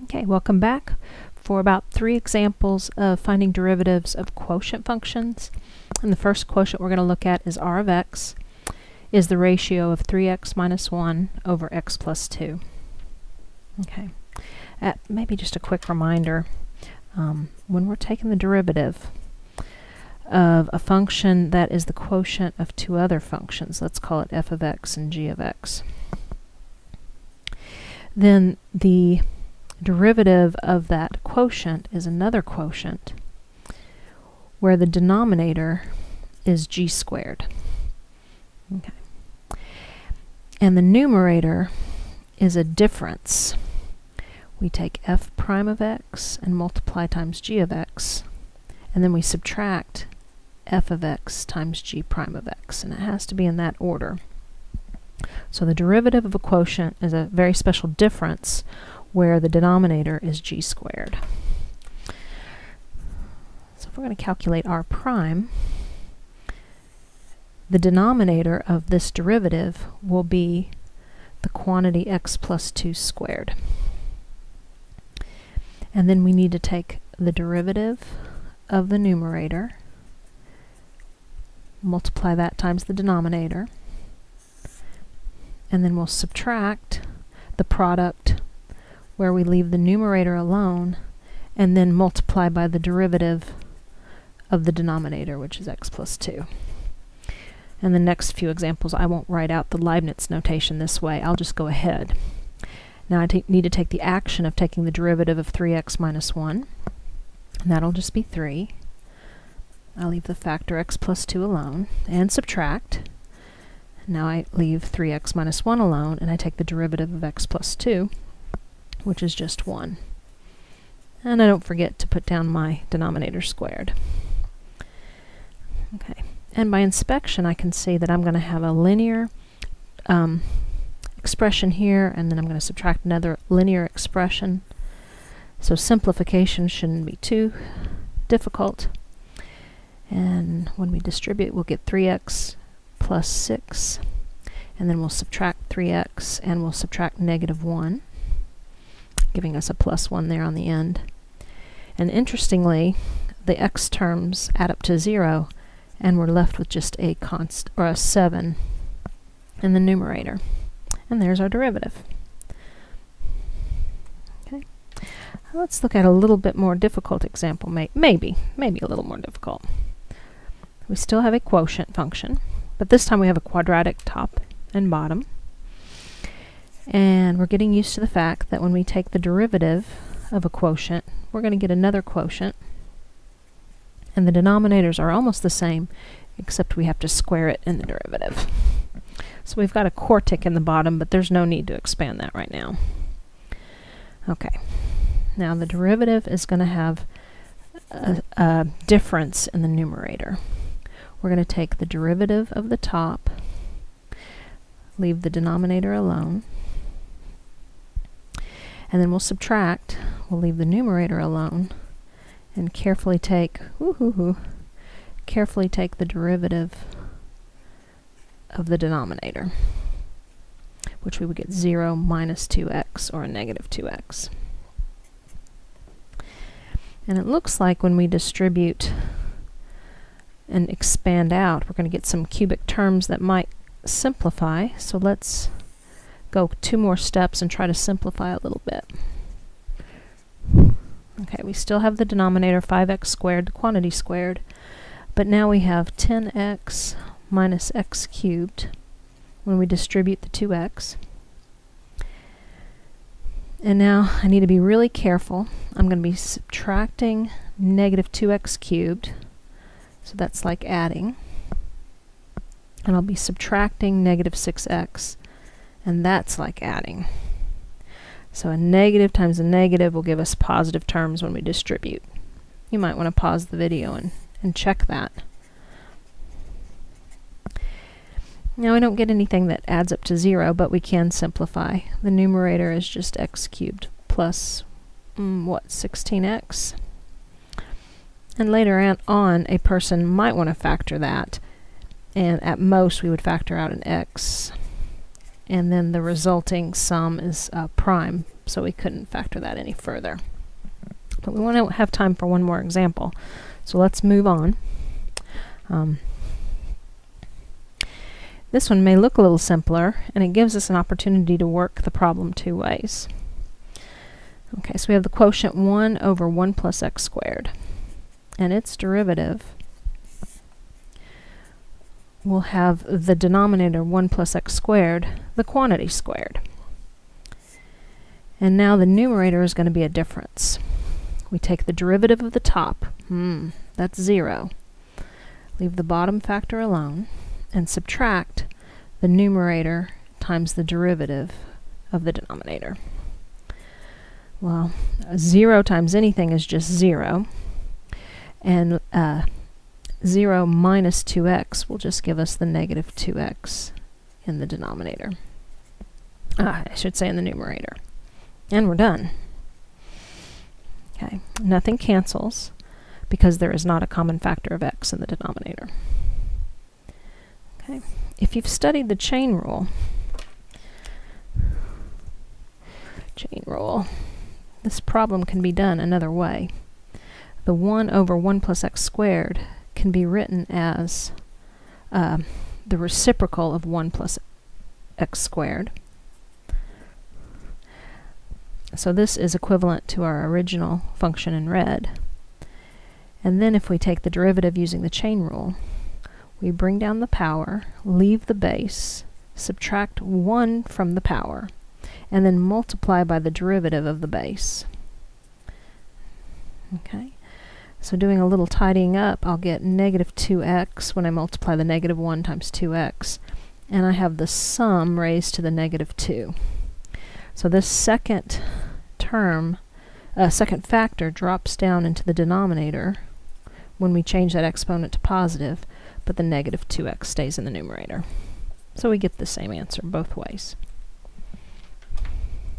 Okay, welcome back for about 3 examples of finding derivatives of quotient functions. And the first quotient we're going to look at is r of x is the ratio of 3x minus 1 over x plus 2. Okay, maybe just a quick reminder, when we're taking the derivative of a function that is the quotient of 2 other functions, let's call it f of x and g of x, then the derivative of that quotient is another quotient where the denominator is g squared. Okay. And the numerator is a difference. We take f prime of x and multiply times g of x, and then we subtract f of x times g prime of x, and it has to be in that order. So the derivative of a quotient is a very special difference where the denominator is g squared. So if we're going to calculate r prime, the denominator of this derivative will be the quantity x plus 2 squared. And then we need to take the derivative of the numerator, multiply that times the denominator, and then we'll subtract the product where we leave the numerator alone, and then multiply by the derivative of the denominator, which is x plus 2. And the next few examples, I won't write out the Leibniz notation this way. I'll just go ahead. Now I need to take the action of taking the derivative of 3x minus 1, and that'll just be 3. I'll leave the factor x plus 2 alone, and subtract. Now I leave 3x minus 1 alone, and I take the derivative of x plus 2, which is just 1. And I don't forget to put down my denominator squared. Okay, and by inspection I can see that I'm going to have a linear expression here, and then I'm going to subtract another linear expression. So simplification shouldn't be too difficult. And when we distribute, we'll get 3x plus 6, and then we'll subtract 3x, and we'll subtract negative 1, giving us a plus 1 there on the end. And interestingly, the x terms add up to 0, and we're left with just a constant, or a 7 in the numerator. And there's our derivative. Okay, let's look at a little bit more difficult example, maybe a little more difficult. We still have a quotient function, but this time we have a quadratic top and bottom. And we're getting used to the fact that when we take the derivative of a quotient, we're going to get another quotient. And the denominators are almost the same, except we have to square it in the derivative. So we've got a quartic in the bottom, but there's no need to expand that right now. Okay, now the derivative is going to have a difference in the numerator. We're going to take the derivative of the top, leave the denominator alone, and then we'll subtract. We'll leave the numerator alone, and carefully take the derivative of the denominator, which we would get 0 minus 2x, or a negative 2x. And it looks like when we distribute and expand out, we're going to get some cubic terms that might simplify. So let's go 2 more steps and try to simplify a little bit. Okay, we still have the denominator 5x squared, the quantity squared, but now we have 10x minus x cubed when we distribute the 2x. And now I need to be really careful. I'm going to be subtracting negative 2x cubed, so that's like adding. And I'll be subtracting negative 6x, and that's like adding. So a negative times a negative will give us positive terms when we distribute. You might want to pause the video and check that. Now we don't get anything that adds up to 0, but we can simplify. The numerator is just x cubed plus, 16x? And later on, a person might want to factor that, and at most we would factor out an x, and then the resulting sum is prime so we couldn't factor that any further. But we want to have time for one more example, so let's move on. This one may look a little simpler, and it gives us an opportunity to work the problem two ways. Okay, so we have the quotient 1 over 1 plus x squared, and its derivative will have the denominator 1 plus x squared, the quantity squared. And now the numerator is going to be a difference. We take the derivative of the top, that's 0. Leave the bottom factor alone, and subtract the numerator times the derivative of the denominator. Well, 0 times anything is just 0, and 0 minus 2x will just give us the negative 2x in the denominator. I should say in the numerator. And we're done. Okay, nothing cancels because there is not a common factor of x in the denominator. Okay, if you've studied the chain rule, this problem can be done another way. The 1 over 1 plus x squared can be written as the reciprocal of 1 plus x squared. So this is equivalent to our original function in red. And then if we take the derivative using the chain rule, we bring down the power, leave the base, subtract 1 from the power, and then multiply by the derivative of the base. Okay, so doing a little tidying up, I'll get negative 2x when I multiply the negative 1 times 2x, and I have the sum raised to the negative 2. So this second term, second factor drops down into the denominator when we change that exponent to positive, but the negative 2x stays in the numerator. So we get the same answer both ways.